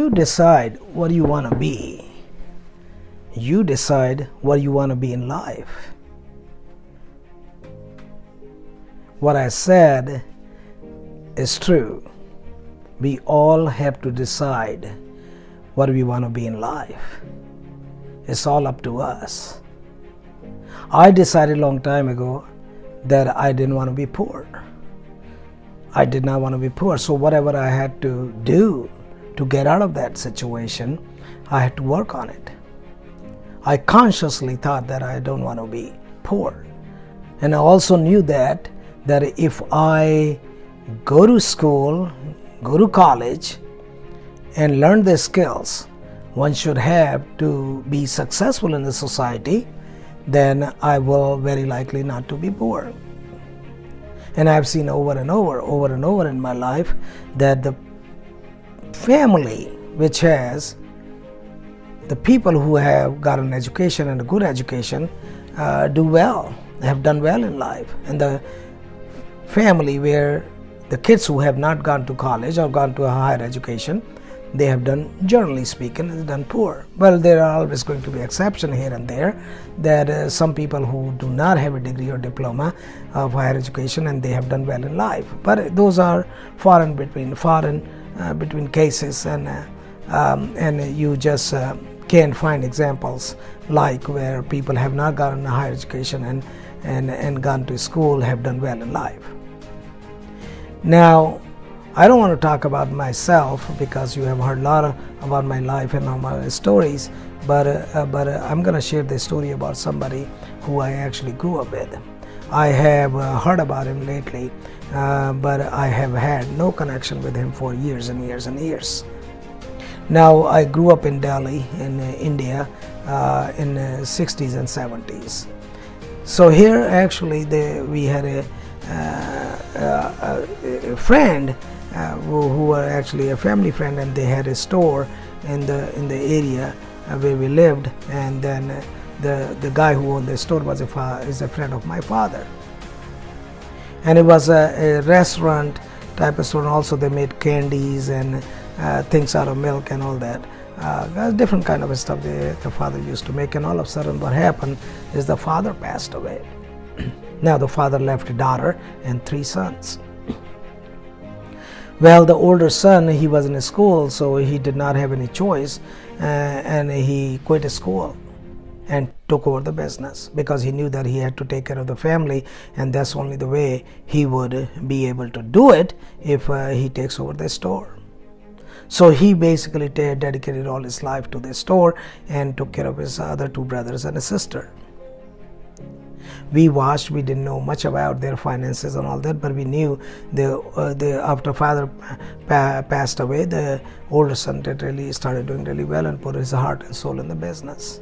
You decide what you want to be. You decide what you want to be in life. What I said is true. We all have to decide what we want to be in life. It's all up to us. I decided a long time ago that I didn't want to be poor. I did not want to be poor. So whatever I had to do to get out of that situation, I had to work on it. I consciously thought that I don't want to be poor. And I also knew that if I go to school, go to college, and learn the skills one should have to be successful in the society, then I will very likely not to be poor. And I've seen over and over in my life that the family which has the people who have got an education and a good education do well, have done well in life. And the family where the kids who have not gone to college or gone to a higher education, they have done, generally speaking, has done poor. Well, there are always going to be exceptions here and there, that some people who do not have a degree or diploma of higher education and they have done well in life. But those are between cases, and you just can't find examples like where people have not gotten a higher education and gone to school have done well in life. Now, I don't want to talk about myself because you have heard a lot about my life and all my stories, but I'm going to share the story about somebody who I actually grew up with. I have heard about him lately, but I have had no connection with him for years and years and years. Now, I grew up in Delhi, in India, in the 60s and 70s. So here, actually, we had a friend who were actually a family friend, and they had a store in the area where we lived. And then the guy who owned the store is a friend of my father. And it was a restaurant type of store. Also, they made candies and things out of milk and all that. Different kind of stuff the father used to make. And all of a sudden, what happened is the father passed away. Now the father left a daughter and 3 sons. Well, the older son, he was in school, so he did not have any choice, and he quit school and took over the business because he knew that he had to take care of the family, and that's only the way he would be able to do it if he takes over the store. So he basically dedicated all his life to the store and took care of his other 2 brothers and a sister. We watched. We didn't know much about their finances and all that, but we knew after father passed away, the older son started doing really well and put his heart and soul in the business.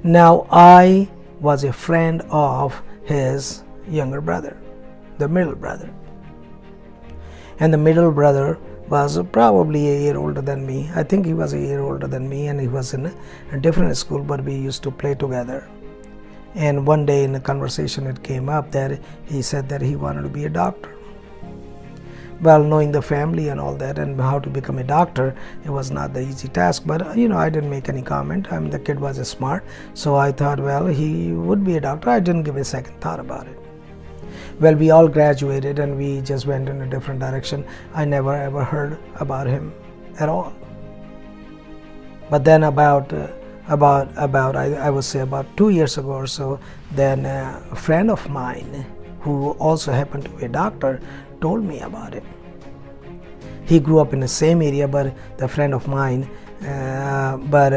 Now, I was a friend of his younger brother, the middle brother, and the middle brother was probably a year older than me. I think he was a year older than me, and he was in a different school, but we used to play together. And one day in a conversation it came up that he said that he wanted to be a doctor. Well, knowing the family and all that and how to become a doctor, it was not the easy task, but I didn't make any comment. I mean, the kid was smart, so I thought, well, he would be a doctor. I didn't give a second thought about it. Well, we all graduated and we just went in a different direction. I never ever heard about him at all. But then about I would say about 2 years ago or so, then a friend of mine who also happened to be a doctor told me about him. He grew up in the same area, but the friend of mine, but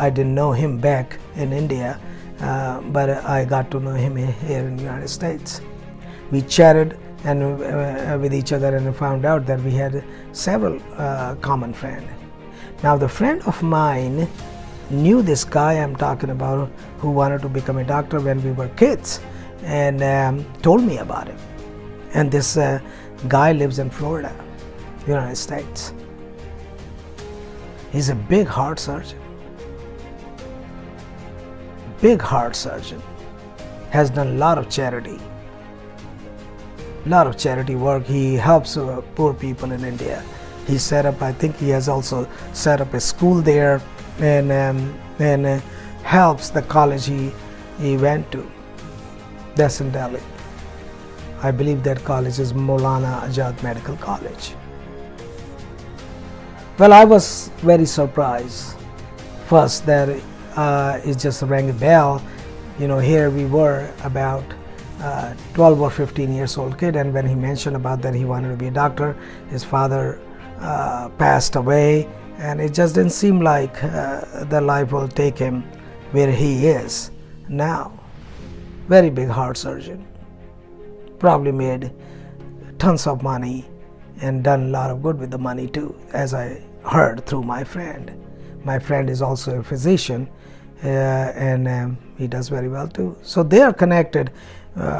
I didn't know him back in India, but I got to know him here in the United States. We chatted and with each other and found out that we had several common friends. Now, the friend of mine knew this guy I'm talking about who wanted to become a doctor when we were kids, and told me about him. And this guy lives in Florida, United States. He's a big heart surgeon. Has done a lot of charity work. He helps poor people in India, He set up, I think he has also set up a school there, and helps the college he went to. That's in Delhi. I believe that college is Maulana Azad Medical College. Well, I was very surprised first that it just rang a bell. Here we were about 12 or 15 years old kid, and when he mentioned about that he wanted to be a doctor, his father passed away, and it just didn't seem like the life will take him where he is now. Very big heart surgeon, probably made tons of money and done a lot of good with the money too, as I heard through my friend. My friend is also a physician, and he does very well too. So they are connected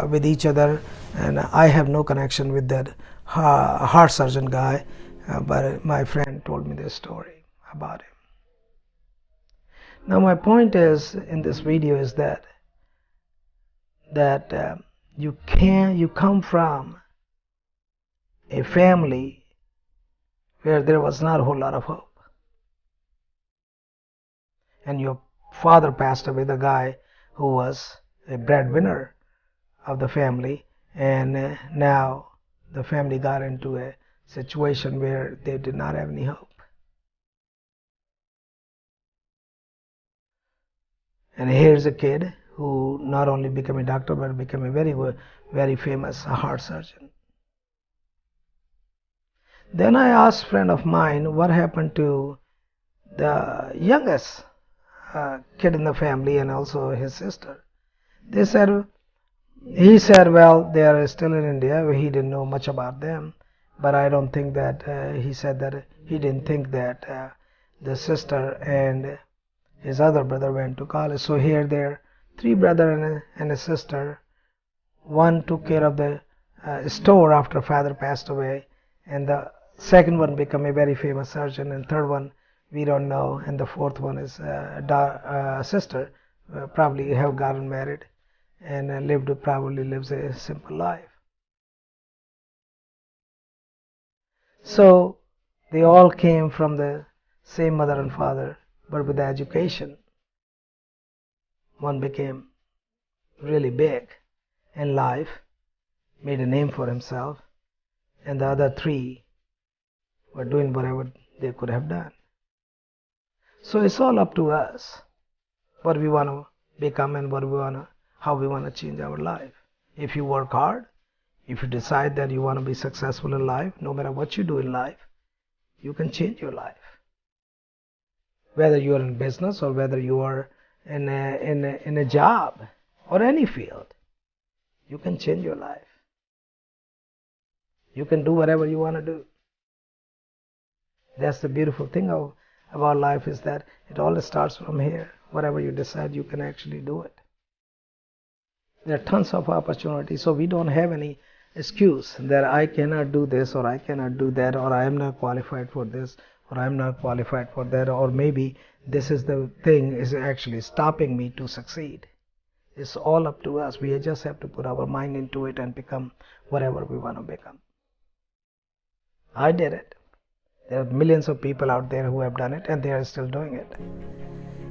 with each other, and I have no connection with that heart surgeon guy, but my friend told me this story about him. Now my point is in this video is that you come from a family where there was not a whole lot of hope, and your father passed away, the guy who was a breadwinner of the family, and now the family got into a situation where they did not have any hope. And here's a kid who not only became a doctor but became a very, very famous heart surgeon. Then I asked a friend of mine what happened to the youngest kid in the family and also his sister. He said, well, they are still in India. He didn't know much about them, but I don't think that, he said that he didn't think that the sister and his other brother went to college. So here there 3 brothers and a sister. One took care of the store after father passed away, and the second one became a very famous surgeon, and third one we don't know, and the fourth one is sister, probably have gotten married and probably lives a simple life. So they all came from the same mother and father, but with the education. One became really big in life, made a name for himself, and the other 3 were doing whatever they could have done. So it's all up to us what we want to become and how we want to change our life. If you work hard, if you decide that you want to be successful in life, no matter what you do in life, you can change your life. Whether you are in business or whether you are in a job or any field, you can change your life. You can do whatever you want to do. That's the beautiful thing about life, is that it all starts from here. Whatever you decide, you can actually do it. There are tons of opportunities, so we don't have any excuse that I cannot do this or I cannot do that, or I am not qualified for this or I am not qualified for that, or maybe this is the thing is actually stopping me to succeed. It's all up to us. We just have to put our mind into it and become whatever we want to become. I did it. There are millions of people out there who have done it, and they are still doing it.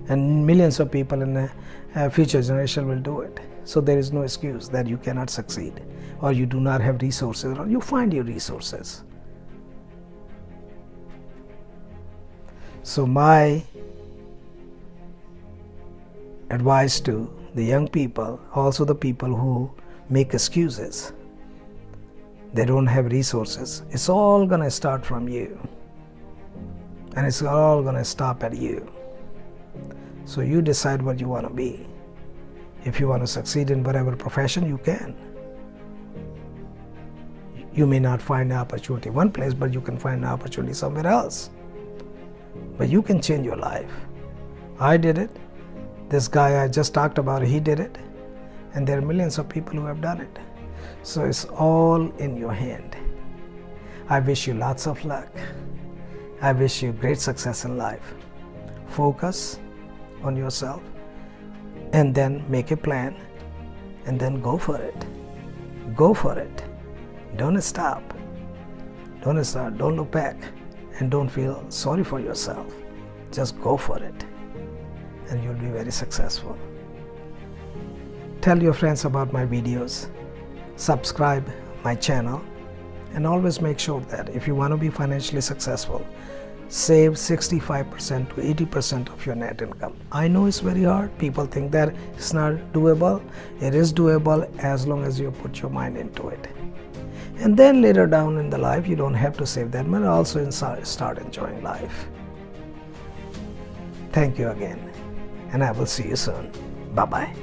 And millions of people in the future generation will do it. So there is no excuse that you cannot succeed, or you do not have resources, or you find your resources. So my advice to the young people, also the people who make excuses, they don't have resources, it's all going to start from you. And it's all going to stop at you. So you decide what you want to be. If you want to succeed in whatever profession, you can. You may not find an opportunity one place, but you can find an opportunity somewhere else. But you can change your life. I did it. This guy I just talked about, he did it. And there are millions of people who have done it. So it's all in your hand. I wish you lots of luck. I wish you great success in life. Focus on yourself and then make a plan and then go for it. Go for it. Don't stop. Don't stop. Don't look back and don't feel sorry for yourself. Just go for it and you'll be very successful. Tell your friends about my videos, subscribe my channel, and always make sure that if you want to be financially successful, save 65% to 80% of your net income. I know it's very hard. People think that it's not doable. It is doable as long as you put your mind into it. And then later down in the life, you don't have to save that money, also start enjoying life. Thank you again, and I will see you soon. Bye-bye.